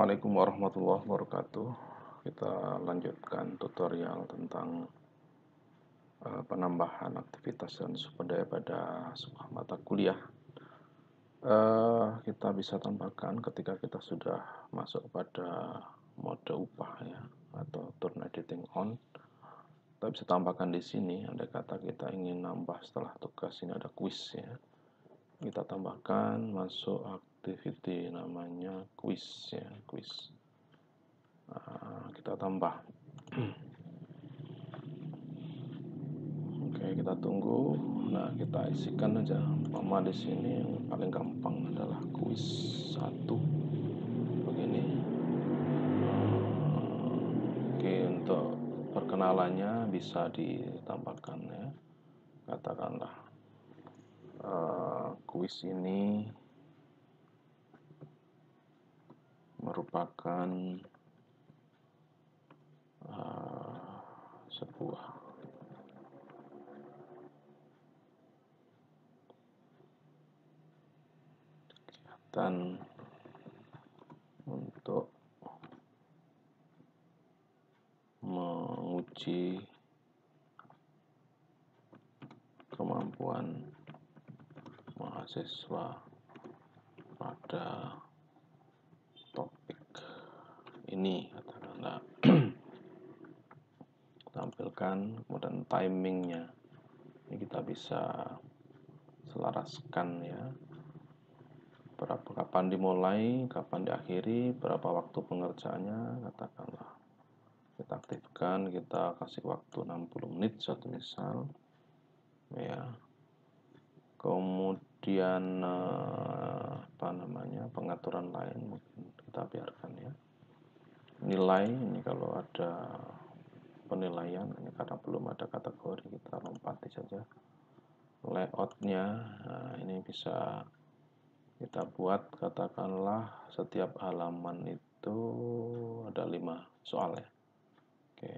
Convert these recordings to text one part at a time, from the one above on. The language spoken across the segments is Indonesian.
Assalamualaikum warahmatullahi wabarakatuh. Kita lanjutkan tutorial tentang penambahan aktivitas dan sumber daya pada sebuah mata kuliah. Kita bisa tambahkan ketika kita sudah masuk pada mode upah ya, atau turn editing on. Kita bisa tambahkan di sini. Andai kata kita ingin nambah setelah tugas ini ada quiz ya. Kita tambahkan masuk activity namanya quiz ya, quiz. Kita tambah. Oke, kita tunggu. Nah, kita isikan aja. Umpama di sini yang paling gampang adalah quiz 1. Begini. Oke, untuk perkenalannya bisa ditambahkan ya. Katakanlah quiz ini merupakan sebuah kegiatan untuk menguji kemampuan mahasiswa pada topik ini, katakanlah. Tampilkan, kemudian timingnya ini kita bisa selaraskan ya, kapan dimulai, kapan diakhiri, berapa waktu pengerjaannya. Katakanlah kita aktifkan, kita kasih waktu 60 menit satu misal ya. Kemudian pengaturan lain mungkin kita biarkan ya. Nilai ini kalau ada penilaian, ini karena belum ada kategori kita lompati saja. Layoutnya, nah ini bisa kita buat, katakanlah setiap halaman itu ada 5 soal ya. Oke.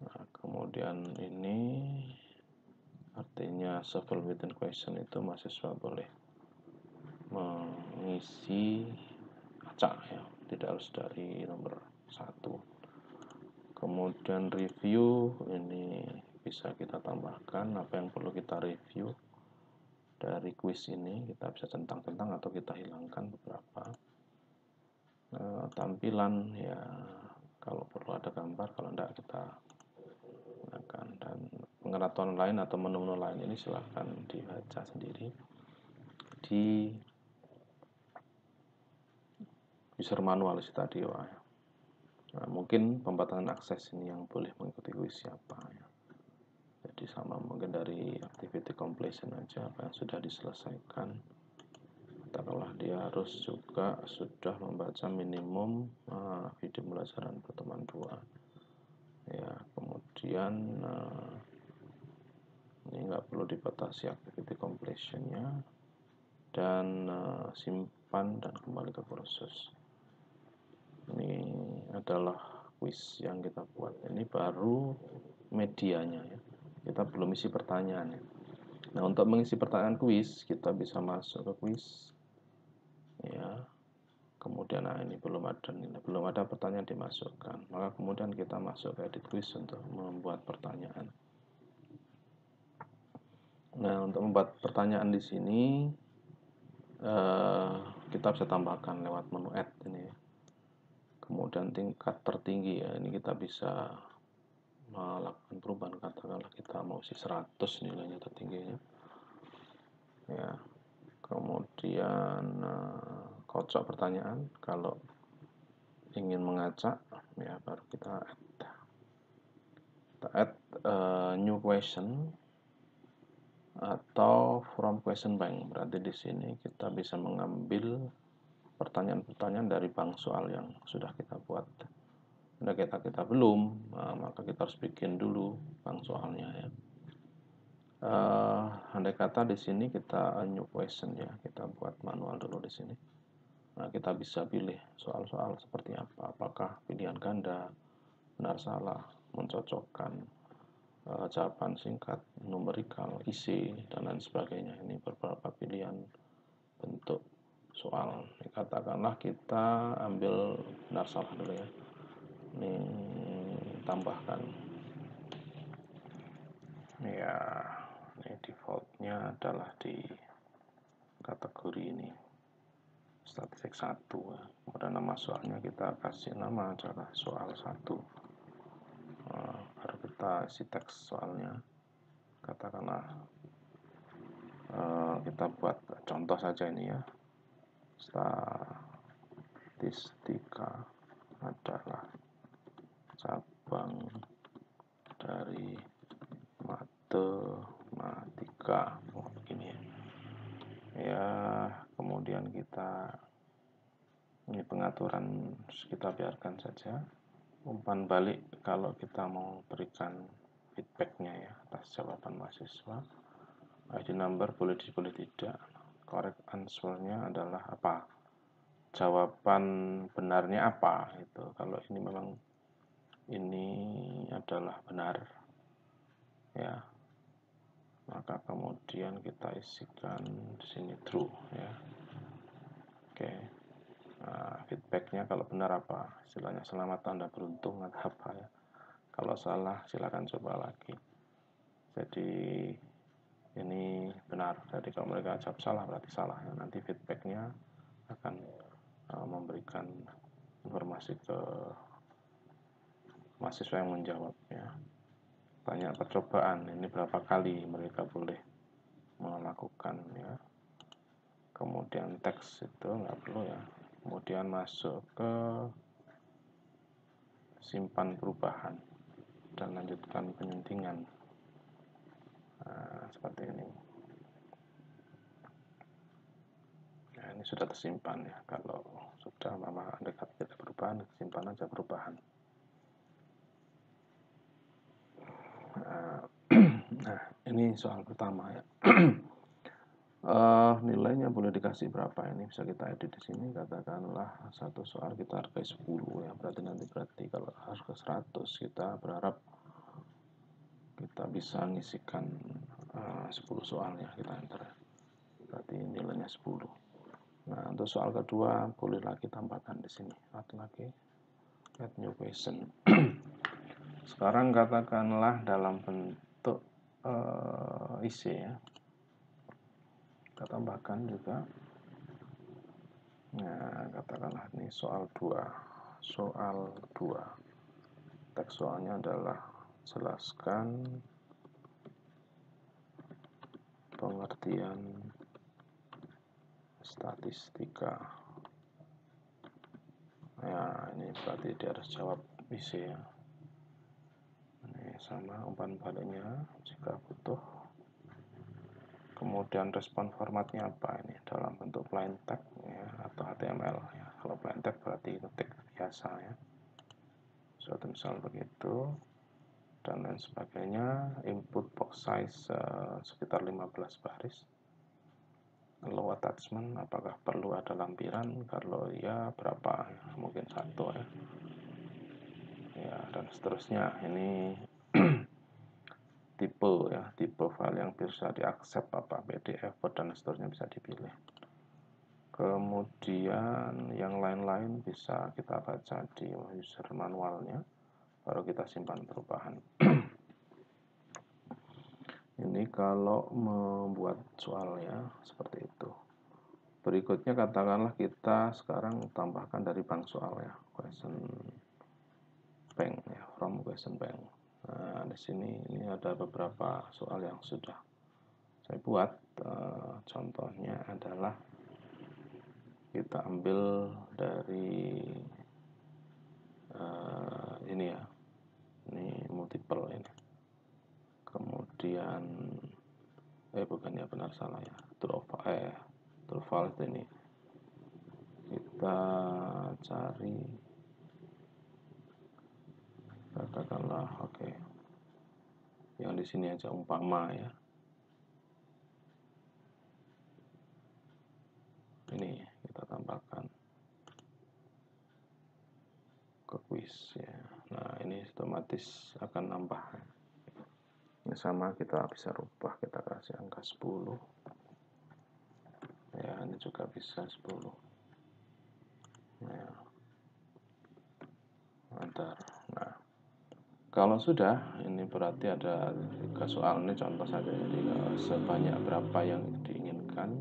Nah, kemudian ini artinya several written question itu mahasiswa boleh mengisi acak ya, tidak harus dari nomor 1. Kemudian review, ini bisa kita tambahkan apa yang perlu kita review dari quiz ini. Kita bisa centang-centang atau kita hilangkan beberapa. Tampilan ya, kalau perlu ada gambar, kalau tidak kita gunakan. Dan pengetahuan lain atau menu-menu lain ini silahkan dibaca sendiri di user manual tadi ya. Nah, mungkin pembatasan akses ini yang boleh mengikuti quiz siapa ya. Jadi sama mungkin dari activity completion aja, apa yang sudah diselesaikan. Katakanlah dia harus juga sudah membaca minimum video pembelajaran pertemuan 2 ya. Kemudian ini nggak perlu dibatasi activity completionnya, dan simpan dan kembali ke kursus. Ini adalah quiz yang kita buat. Ini baru medianya ya, kita belum isi pertanyaan ya. Nah, untuk mengisi pertanyaan quiz kita bisa masuk ke quiz ya. Kemudian ini belum ada pertanyaan dimasukkan, maka kemudian kita masuk ke edit quiz untuk membuat pertanyaan. Nah, untuk membuat pertanyaan di sini kita bisa tambahkan lewat menu add ini. Kemudian tingkat tertinggi ya, ini kita bisa melakukan perubahan. Katakanlah kita mau isi 100 nilainya tertingginya ya. Kemudian kocok pertanyaan, kalau ingin mengacak ya baru kita add new question atau from question bank. Berarti di sini kita bisa mengambil pertanyaan-pertanyaan dari bank soal yang sudah kita buat. Nah, kita belum, maka kita harus bikin dulu bank soalnya ya. Andai kata di sini kita new question ya, kita buat manual dulu di sini. Nah, kita bisa pilih soal-soal seperti apa, apakah pilihan ganda, benar salah, mencocokkan, jawaban singkat, numerikal, isi, dan lain sebagainya. Ini beberapa pilihan bentuk soal. Katakanlah kita ambil benar salah dulu ya. Ini tambahkan. Ya, ini defaultnya adalah di kategori ini. Statistik 1. Kemudian nama soalnya kita kasih nama adalah soal 1. Baru kita isi teks soalnya. Katakanlah kita buat contoh saja ini ya. Statistika adalah cabang dari matematika. Begini ya. Ya, kemudian ini pengaturan kita biarkan saja. Umpan balik kalau kita mau berikan feedbacknya ya atas jawaban mahasiswa. ID number boleh tidak. Correct answer-nya adalah apa? Jawaban benarnya apa? Itu kalau ini memang ini adalah benar ya, maka kemudian kita isikan di sini true ya. Oke. Nah, feedbacknya kalau benar apa? Istilahnya selamat Anda beruntung atau apa ya. Kalau salah silakan coba lagi. Jadi ini benar. Jadi kalau mereka jawab salah berarti salah ya. Nanti feedbacknya akan memberikan informasi ke mahasiswa yang menjawab ya. Tanya percobaan, ini berapa kali mereka boleh melakukan ya. Kemudian teks itu nggak perlu ya. Kemudian masuk ke simpan perubahan dan lanjutkan penyuntingan. Nah, seperti ini. Nah, ini sudah tersimpan ya. Kalau sudah mama dekat tidak perubahan, simpan aja perubahan. Nah, ini soal pertama ya. Nilainya boleh dikasih berapa, ini bisa kita edit di sini. Katakanlah satu soal kita hargai 10 ya, berarti kalau harga 100 kita berharap kita bisa ngisikan 10 soal ya, kita enter. Berarti nilainya 10. Nah, untuk soal kedua boleh lagi tambahkan di sini. Add lagi, add new question. Sekarang katakanlah dalam bentuk isi ya. Kita tambahkan juga. Nah, katakanlah ini soal 2. Soal 2. Teks soalnya adalah jelaskan pengertian statistika. Ya, ini berarti dia harus jawab isi ya. Ini sama umpan baliknya jika butuh. Kemudian respon formatnya apa ini? Dalam bentuk plain text ya, atau HTML ya. Kalau plain text berarti ketik biasa ya. Suatu misal begitu. Dan lain sebagainya. Input box size sekitar 15 baris. Low attachment, apakah perlu ada lampiran? Kalau ya berapa? Ya, mungkin 1 ya. Ya, dan seterusnya. Ini tipe ya, tipe file yang bisa diakses apa PDF dan seterusnya bisa dipilih. Kemudian yang lain-lain bisa kita baca di user manualnya, baru kita simpan perubahan. Ini kalau membuat soal ya, seperti itu. Berikutnya katakanlah kita sekarang tambahkan dari bank soal ya, question bank ya, from question bank. Nah, di sini ini ada beberapa soal yang sudah saya buat. Contohnya adalah kita ambil dari ini ya, ini multiple ini. Kemudian bukan ya, benar salah ya, true false ini. Kita cari katakanlah oke. Yang di sini aja umpama ya. Ini kita tambahkan ke quiz ya. Nah, ini otomatis akan nambah. Ini sama kita bisa rubah, kita kasih angka 10. ya, ini juga bisa 10. Ya, antar. Nah, kalau sudah, ini berarti ada 3 soal. Ini contoh saja, jadi sebanyak berapa yang diinginkan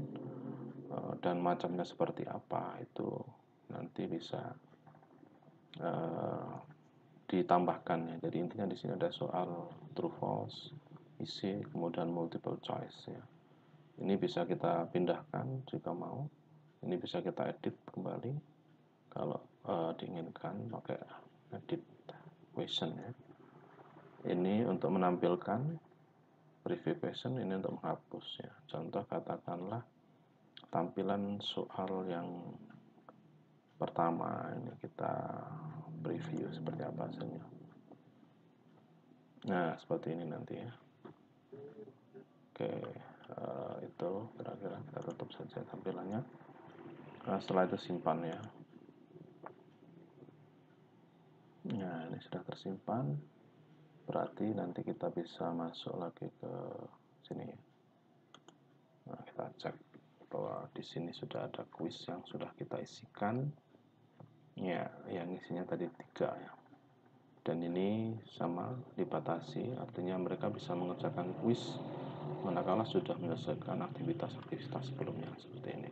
dan macamnya seperti apa, itu nanti bisa ditambahkan ya. Jadi intinya di sini ada soal true false, isi, kemudian multiple choice ya. Ini bisa kita pindahkan jika mau. Ini bisa kita edit kembali kalau diinginkan pakai edit question ya. Ini untuk menampilkan preview question, ini untuk menghapus ya. Contoh katakanlah tampilan soal yang pertama, ini kita preview seperti apa hasilnya. Nah, seperti ini nanti ya. Oke, itu kira-kira kita tutup saja tampilannya. Nah, setelah itu simpan ya. Nah, ini sudah tersimpan. Berarti nanti kita bisa masuk lagi ke sini. Nah, kita cek bahwa di sini sudah ada kuis yang sudah kita isikan. Ya, yang isinya tadi 3 ya. Dan ini sama dibatasi, artinya mereka bisa mengerjakan kuis manakala sudah menyelesaikan aktivitas-aktivitas sebelumnya seperti ini.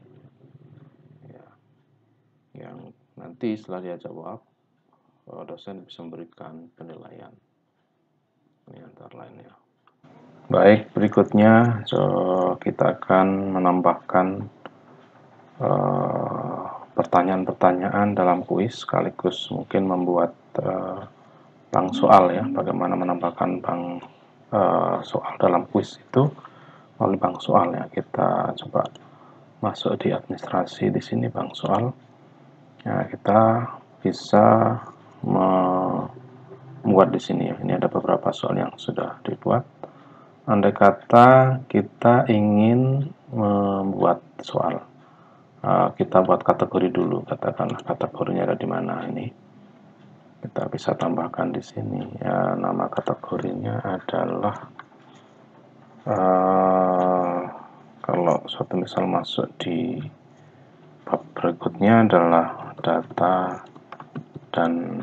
Ya, yang nanti setelah dia jawab, dosen bisa memberikan penilaian. Ini antara lainnya. Baik, berikutnya kita akan menambahkan pertanyaan-pertanyaan dalam kuis, sekaligus mungkin membuat bank soal ya, bagaimana menambahkan bank soal dalam kuis itu melalui bank soal ya. Kita coba masuk di administrasi di sini bank soal. Nah, kita bisa membuat di sini ya. Ini ada beberapa soal yang sudah dibuat. Andai kata kita ingin membuat soal, kita buat kategori dulu, katakanlah kategorinya ada di mana ini. Kita bisa tambahkan di sini ya, nama kategorinya adalah kalau suatu misal masuk di bab berikutnya adalah data dan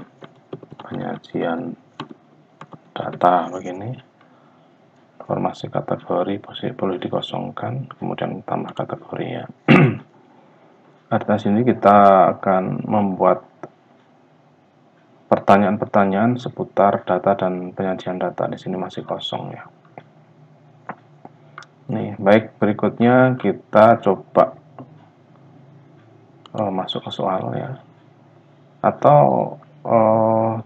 penyajian data begini. Informasi kategori boleh dikosongkan, kemudian tambah kategori ya. Di sini kita akan membuat pertanyaan-pertanyaan seputar data dan penyajian data. Di sini masih kosong ya. Nih, baik, berikutnya kita coba masuk ke soal ya. Atau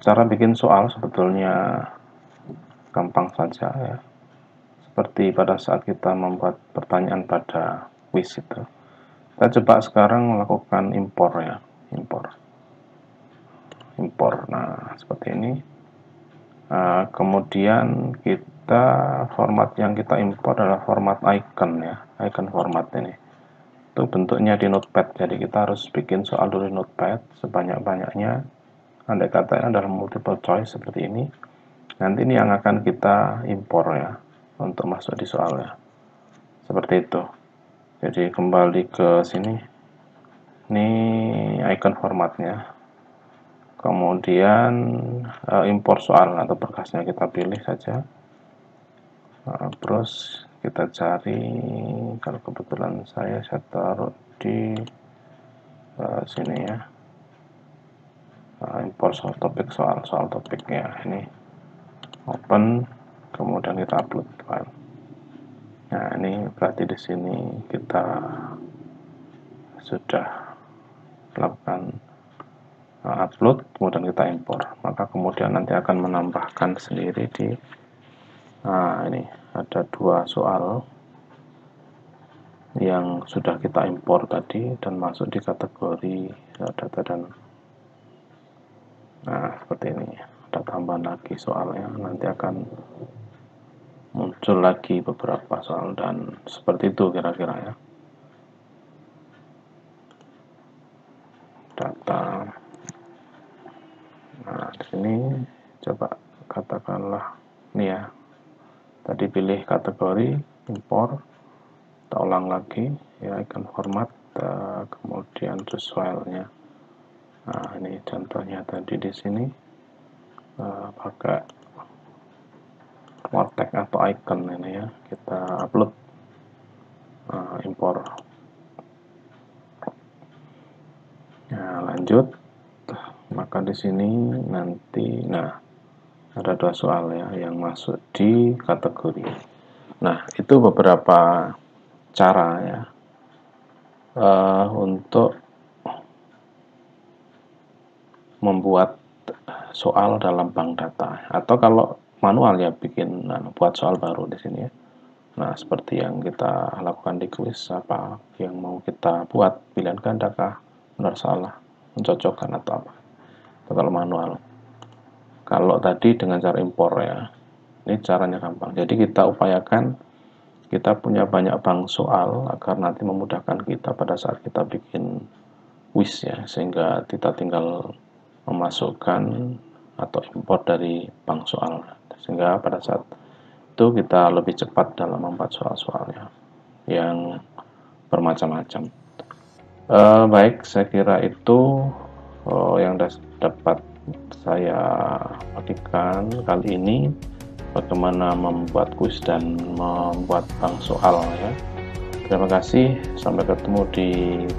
cara bikin soal sebetulnya gampang saja ya. Seperti pada saat kita membuat pertanyaan pada quiz itu. Kita coba sekarang melakukan impor ya, impor. Nah, seperti ini. Kemudian kita format yang kita impor adalah format icon ya, icon format ini. Itu bentuknya di notepad, jadi kita harus bikin soal dulu di notepad sebanyak-banyaknya. Andai katanya adalah multiple choice seperti ini, nanti ini yang akan kita impor ya untuk masuk di soal ya, seperti itu. Jadi kembali ke sini, ini icon formatnya. Kemudian impor soal atau berkasnya kita pilih saja. Terus kita cari, kalau kebetulan saya taruh di sini ya, impor soal topik, soal topiknya ini open, kemudian kita upload file. Nah, ini berarti di sini kita sudah melakukan upload, kemudian kita impor. Maka kemudian nanti akan menambahkan sendiri di ini ada 2 soal yang sudah kita impor tadi dan masuk di kategori data dan seperti ini. Ada tambahan lagi soalnya, nanti akan muncul lagi beberapa soal dan seperti itu kira-kira ya. Data. Nah, di sini coba katakanlah ini ya. Tadi pilih kategori, impor, kita ulang lagi ya, icon format, kemudian choose filenya. Nah, ini contohnya tadi di sini pakai warteg atau icon ini ya, kita upload, impor. Nah, lanjut. Maka di sini nanti, nah, ada 2 soal ya yang masuk di kategori. Nah, itu beberapa cara ya untuk membuat soal dalam bank data, atau kalau manual ya bikin buat soal baru di sini ya. Nah, seperti yang kita lakukan di kuis, apa yang mau kita buat, pilihan gandakah, benar salah, mencocokkan atau apa. Itu kalau manual. Kalau tadi dengan cara impor ya, ini caranya gampang. Jadi kita upayakan kita punya banyak bank soal agar nanti memudahkan kita pada saat kita bikin kuis ya, sehingga kita tinggal memasukkan atau import dari bank soal, sehingga pada saat itu kita lebih cepat dalam membuat soal-soalnya yang bermacam-macam. Baik, saya kira itu yang dapat saya bagikan kali ini, bagaimana membuat kuis dan membuat bank soal ya. Terima kasih, sampai ketemu di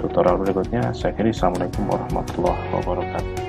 tutorial berikutnya. Saya kira, assalamualaikum warahmatullahi wabarakatuh.